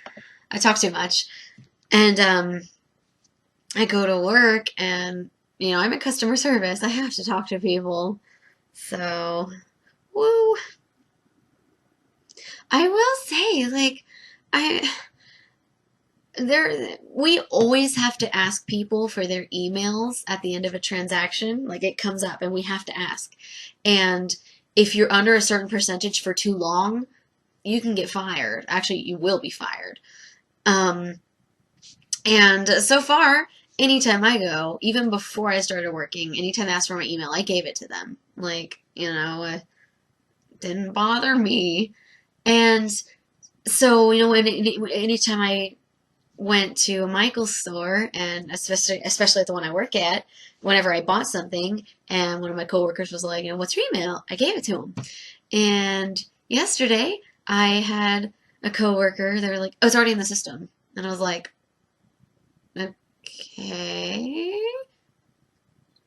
S2: I talk too much. And I go to work and, I'm in customer service. I have to talk to people. So, woo. I will say, like, we always have to ask people for their emails at the end of a transaction. Like it comes up and we have to ask. And if you're under a certain percentage for too long, you can get fired. Actually, you will be fired. And so far, anytime I go, even before I started working, anytime they asked for my email, I gave it to them. Like, it didn't bother me. And so, anytime I went to a Michael's store, and especially at the one I work at, whenever I bought something, and one of my coworkers was like, what's your email? I gave it to him. And yesterday, I had a coworker, they were like, oh, it's already in the system. And I was like, okay,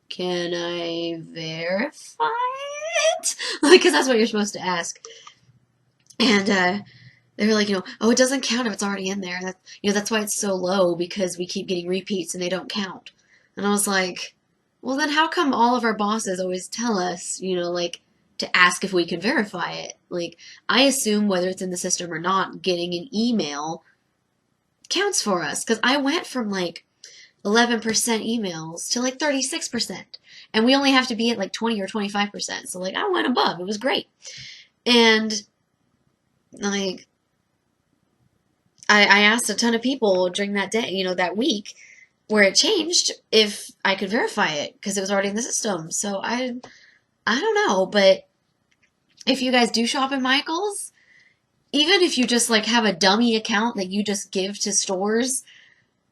S2: can I verify it? Because that's what you're supposed to ask. And
S1: they were like, oh, it doesn't count if it's already in there. That's why it's so low, because we keep getting repeats and they don't count. And I was like, well, then how come all of our bosses always tell us, like, to ask if we can verify it? Like, I assume whether it's in the system or not, getting an email counts for us. Because I went from like 11% emails to like 36%. And we only have to be at like 20 or 25%. So like I went above. It was great. And like I asked a ton of people during that day, that week where it changed, if I could verify it because it was already in the system. So I don't know, but if you guys do shop at Michael's, even if you just like have a dummy account that you just give to stores,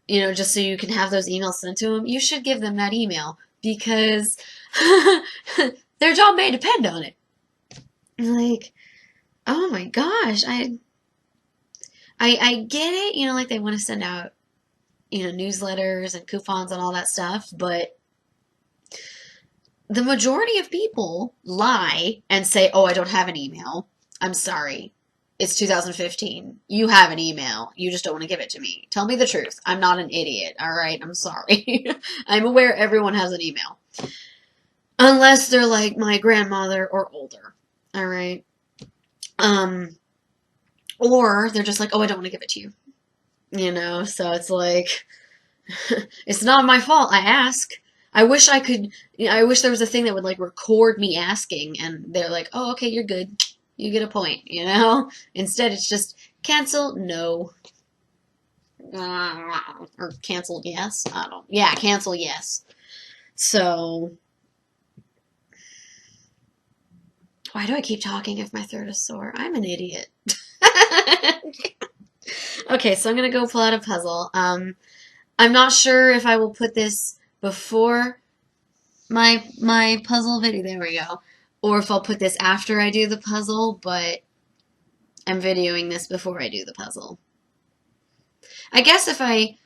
S1: just so you can have those emails sent to them, you should give them that email because their job may depend on it. Like, oh my gosh, I get it, like they want to send out, newsletters and coupons and all that stuff, but the majority of people lie and say, oh, I don't have an email. I'm sorry. It's 2015. You have an email. You just don't want to give it to me. Tell me the truth. I'm not an idiot, all right? I'm sorry. I'm aware everyone has an email. Unless they're like my grandmother or older, all right? Or they're just like, oh, I don't want to give it to you. So it's like, it's not my fault. I ask. I wish there was a thing that would like record me asking and they're like, oh, okay, you're good. You get a point, Instead, it's just cancel, no. Or cancel, yes. Cancel, yes. So, why do I keep talking if my throat is sore? I'm an idiot. Okay, so I'm going to go pull out a puzzle. I'm not sure if I will put this before my puzzle video. There we go. Or if I'll put this after I do the puzzle, but I'm videoing this before I do the puzzle. I guess if I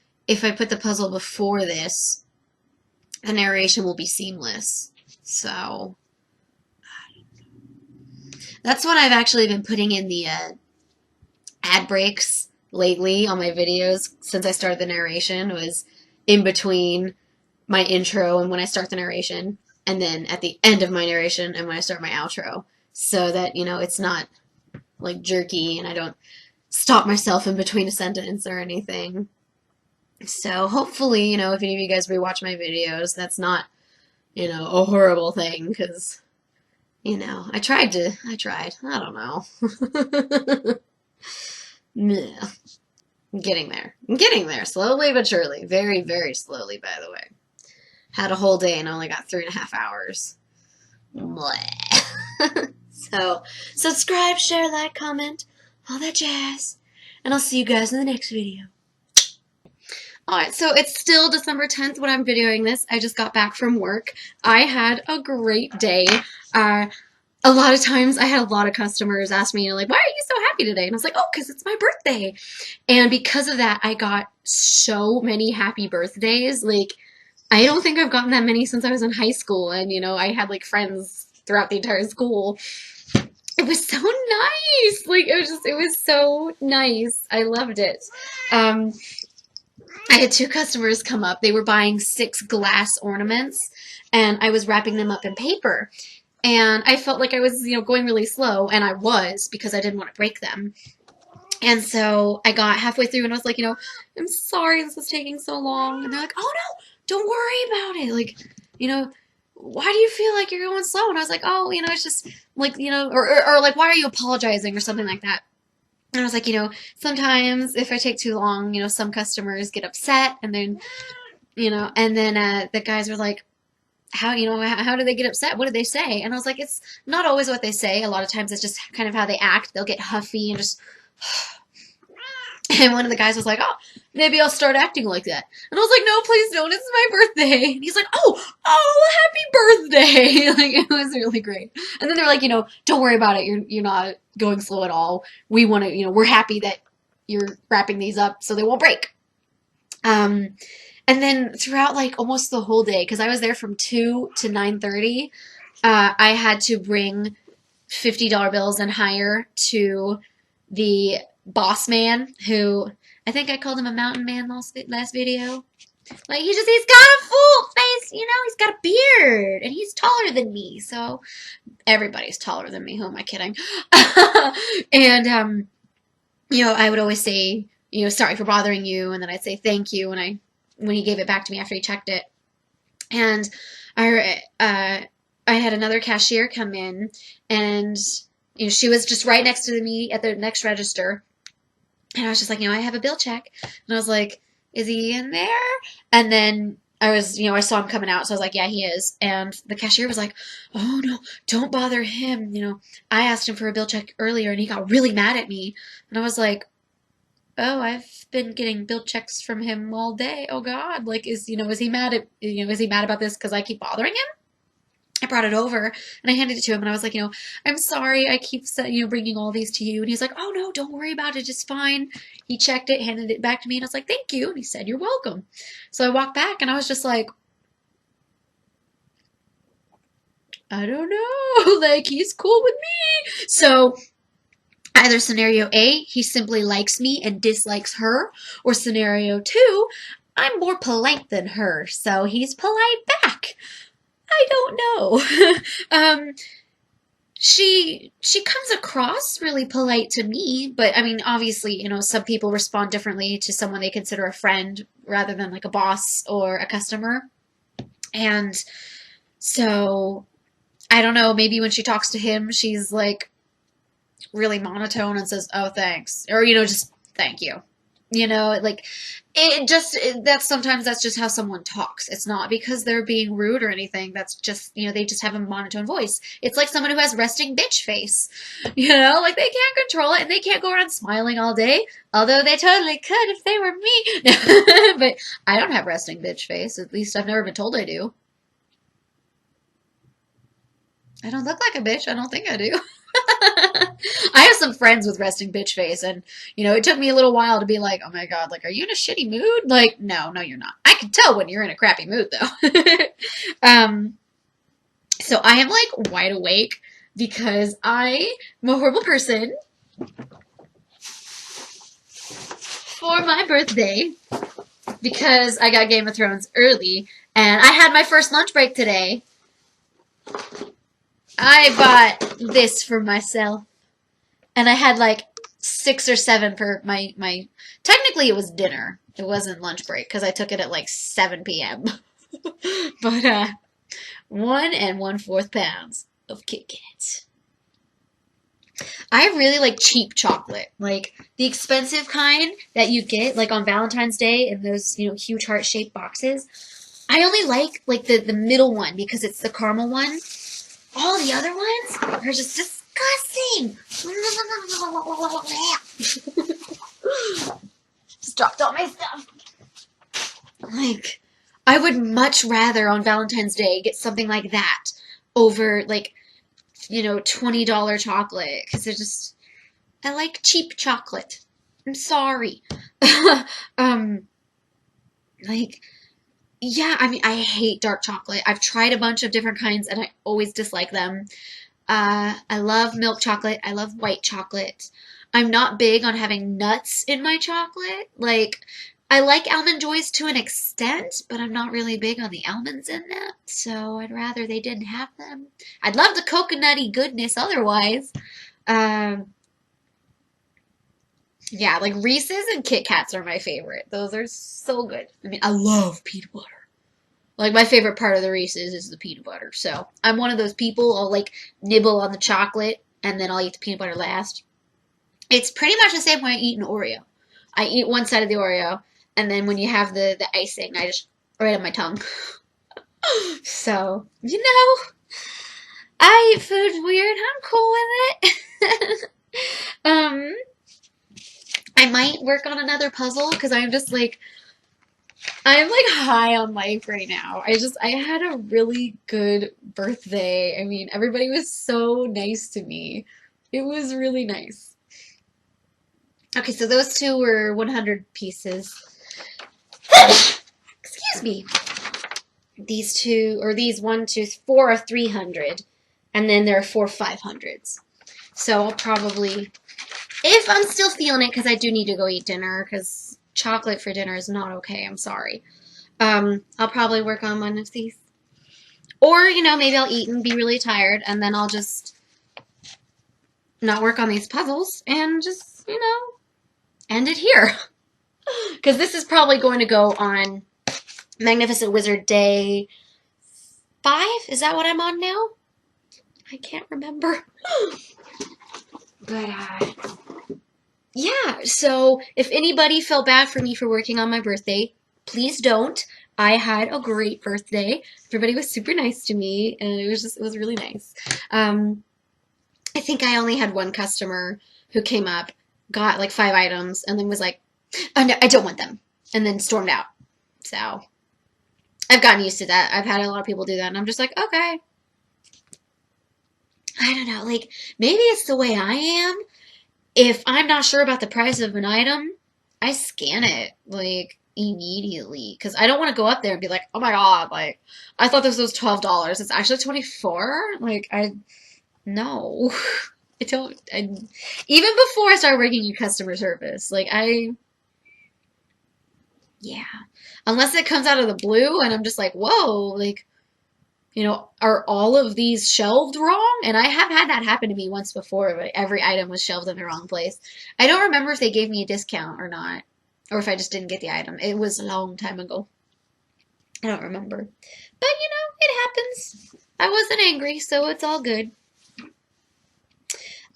S1: put the puzzle before this, the narration will be seamless. So that's what I've actually been putting in the ad breaks lately on my videos since I started the narration, was in between my intro and when I start the narration, and then at the end of my narration and when I start my outro, so that, it's not like jerky and I don't stop myself in between a sentence or anything. So hopefully, if any of you guys rewatch my videos, that's not, a horrible thing, because, I tried. I don't know. Yeah. I'm getting there. Slowly but surely. Very, very slowly, by the way. Had a whole day and only got 3.5 hours. So, subscribe, share, like, comment, all that jazz. And I'll see you guys in the next video. Alright, so it's still December 10th when I'm videoing this. I just got back from work. I had a great day. A lot of times I had a lot of customers ask me, like, why are you so happy today? And I was like, oh, because it's my birthday. And because of that, I got so many happy birthdays. Like, I don't think I've gotten that many since I was in high school. And, I had, like, friends throughout the entire school. It was so nice. Like, it was so nice. I loved it. I had 2 customers come up. They were buying 6 glass ornaments, and I was wrapping them up in paper. And I felt like I was, going really slow, and I was, because I didn't want to break them. And so I got halfway through, and I was like, I'm sorry this is taking so long. And they're like, oh, no, don't worry about it. Like, why do you feel like you're going slow? And I was like, oh, it's just, like, or like, why are you apologizing or something like that? And I was like, sometimes if I take too long, some customers get upset, and then, and then the guys were like, how do they get upset? What did they say? And I was like, it's not always what they say. A lot of times it's just kind of how they act. They'll get huffy and just... And one of the guys was like, oh, maybe I'll start acting like that. And I was like, no, please don't. It's my birthday. And he's like, oh, happy birthday. Like, it was really great. And then they're like, don't worry about it. You're not going slow at all. We want to, we're happy that you're wrapping these up so they won't break. And then throughout, like, almost the whole day, because I was there from 2 to 9:30, I had to bring $50 bills and higher to the
S2: boss man who I think I called him a mountain man last video. Like he's got a full face, you know, he's got a beard and he's taller than me. So everybody's taller than me. Who am I kidding? And you know, I would always say, you know, sorry for bothering you, and then I'd say thank you when he gave it back to me after he checked it. And I had another cashier come in, and you know, she was just right next to me at the next register. And I was just like, you know, I have a bill check. And I was like, is he in there? And then I saw him coming out. So I was like, yeah, he is. And the cashier was like, oh, no, don't bother him. You know, I asked him for a bill check earlier and he got really mad at me. And I was like, oh, I've been getting bill checks from him all day. Oh, God. Like, is he mad about this because I keep bothering him? I brought it over and I handed it to him and I was like, you know, I'm sorry I keep bringing all these to you. And he's like, oh, no, don't worry about it. It's fine. He checked it, handed it back to me, and I was like, thank you. And he said, you're welcome. So I walked back and I was just like, I don't know. Like, he's cool with me. So either scenario A, he simply likes me and dislikes her, or scenario 2, I'm more polite than her, so he's polite back. I don't know. She comes across really polite to me, but I mean, obviously, you know, some people respond differently to someone they consider a friend rather than like a boss or a customer. And so, I don't know, maybe when she talks to him, she's like really monotone and says, oh, thanks. Or, you know, just thank you. You know, like, sometimes that's just how someone talks. It's not because they're being rude or anything. That's just, you know, they just have a monotone voice. It's like someone who has resting bitch face. You know, like they can't control it and they can't go around smiling all day. Although they totally could if they were me. But I don't have resting bitch face. At least I've never been told I do. I don't look like a bitch. I don't think I do. I have some friends with resting bitch face, and you know, it took me a little while to be like, oh my God, like, are you in a shitty mood? Like, no, you're not. I can tell when you're in a crappy mood though. So I am like wide awake because I am a horrible person. For my birthday, because I got Game of Thrones early, and I had my first lunch break today, I bought this for myself. And I had like 6 or 7 for my technically it was dinner. It wasn't lunch break because I took it at like 7 p.m. But 1 1/4 pounds of Kit Kats. I really like cheap chocolate. Like the expensive kind that you get like on Valentine's Day in those, you know, huge heart-shaped boxes. I only like the middle one because it's the caramel one. All the other ones are just disgusting. Just dropped all my stuff. Like, I would much rather on Valentine's Day get something like that over, like, you know, $20 chocolate. Because I like cheap chocolate. I'm sorry. Like, yeah, I mean, I hate dark chocolate. I've tried a bunch of different kinds and I always dislike them. I love milk chocolate. I love white chocolate. I'm not big on having nuts in my chocolate. Like, I like Almond Joys to an extent, but I'm not really big on the almonds in that, so I'd rather they didn't have them. I'd love the coconutty goodness otherwise. Yeah, like Reese's and Kit Kats are my favorite. Those are so good. I mean, I love peanut butter. Like, my favorite part of the Reese's is the peanut butter. So, I'm one of those people, I'll, like, nibble on the chocolate, and then I'll eat the peanut butter last. It's pretty much the same way I eat an Oreo. I eat one side of the Oreo, and then when you have the icing, I just, right on my tongue. So, you know, I eat food weird. I'm cool with it. I might work on another puzzle, because I'm just, like, I'm like high on life right now. I had a really good birthday. I mean, everybody was so nice to me. It was really nice. Okay, so those two were 100 pieces. Excuse me. These two, or these 1, 2, 4 are 300. And then there are 4 500s. So I'll probably
S1: If I'm still feeling it, because I do need to go eat dinner, because chocolate for dinner is not okay. I'm sorry. I'll probably work on one of these. Or, maybe I'll eat and be really tired, and then I'll just not work on these puzzles and just, end it here. Because this is probably going to go on Magnificent Wizard Day 5? Is that what I'm on now? I can't remember. But, yeah, so if anybody felt bad for me for working on my birthday, please don't. I had a great birthday. Everybody was super nice to me, and it was really nice. I think I only had one customer who came up, got like 5 items, and then was like, oh, no, I don't want them, and then stormed out. So I've gotten used to that. I've had a lot of people do that, and I'm just like, okay. I don't know, like, maybe it's the way I am. If I'm not sure about the price of an item, I scan it, like, immediately. Because I don't want to go up there and be like, oh my god, like, I thought this was $12. It's actually $24? Like, no. I don't, even before I started working in customer service, like, yeah. Unless it comes out of the blue and I'm just like, whoa, like, are all of these shelved wrong? And I have had that happen to me once before, but every item was shelved in the wrong place. I don't remember if they gave me a discount or not, or if I just didn't get the item. It was a long time ago. I don't remember. But, it happens. I wasn't angry, so it's all good.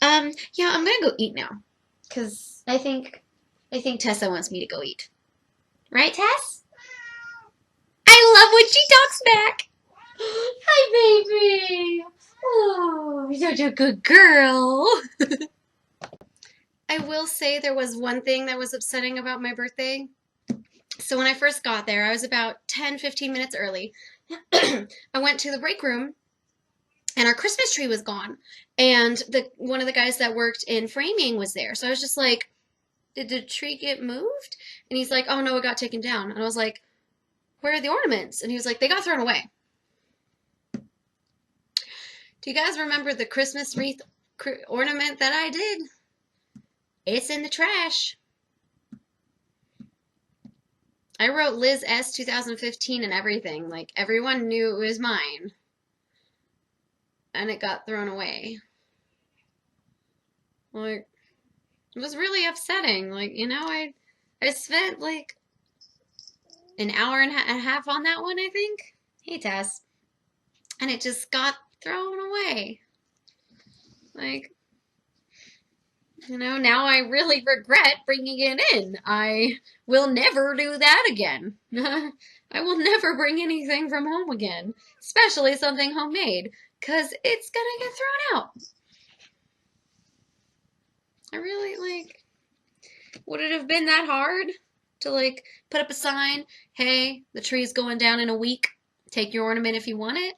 S1: Yeah, I'm gonna go eat now. Because I think Tessa wants me to go eat. Right, Tess? I love when she talks back. Hi, baby. Oh, you're such a good girl. I will say there was one thing that was upsetting about my birthday. So when I first got there, I was about 10-15 minutes early. I went to the break room, and our Christmas tree was gone. And one of the guys that worked in framing was there. So I was just like, did the tree get moved? And he's like, oh, no, it got taken down. And I was like, where are the ornaments? And he was like, they got thrown away. Do you guys remember the Christmas wreath ornament that I did? It's in the trash. I wrote Liz S 2015 and everything. Like, everyone knew it was mine. And it got thrown away. Like, it was really upsetting. Like, I spent like an hour and a half on that one, I think. Hey, Tess. And it just got thrown away. Like, now I really regret bringing it in. I will never do that again. I will never bring anything from home again, especially something homemade, because it's gonna get thrown out. I really, would it have been that hard to, put up a sign, hey, the tree's going down in a week, take your ornament if you want it?